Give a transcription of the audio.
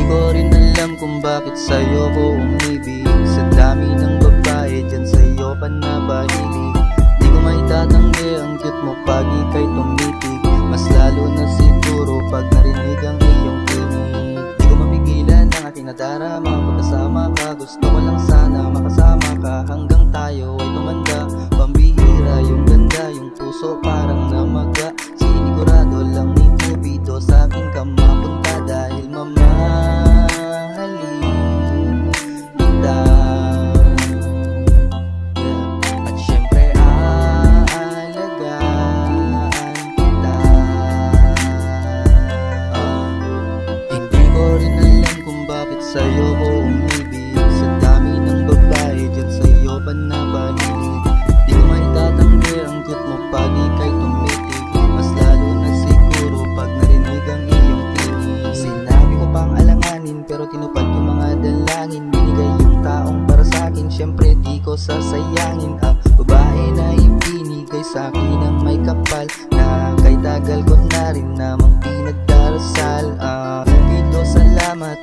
ko rin alam kung bakit sa'yo ko umibig. Sa dami ng babae dyan sa'yo pa napahilig. Di ko maitatanggi ang cute mo pag ika'y tumitig. Mas lalo na siguro pag narinig ang iyong tinig. Di ko mapigilan ang aking nadarama pagkasama ka. Gusto ko lang sana makasama ka hanggang tayo ay tumanda. Pambihira yung ganda, yung puso parang namaga. Sinigurado lang ni Cupido sa akin ka mapunta dahil mamahalin kita. At syempre aalagaan kita. Hindi ko rin alam kung bakit sa'yo ko umibig. Sa dami ng babae dyan sa'yo pa napahilig. Di ko maitatanggi ang cute mo pag ika'y tumitig. Mas lalo na siguro pag narinig ang iyong tinig. Sinabi ko pang alanganin pero tinupad yung mga dalangin. Binigay yung taong para sa'kin, syempre di ko sasayangin. Ang babae na ibinigay sa'kin ang may kapal na kay tagal ko na rin namang pinagdarasal. Cupido, salamat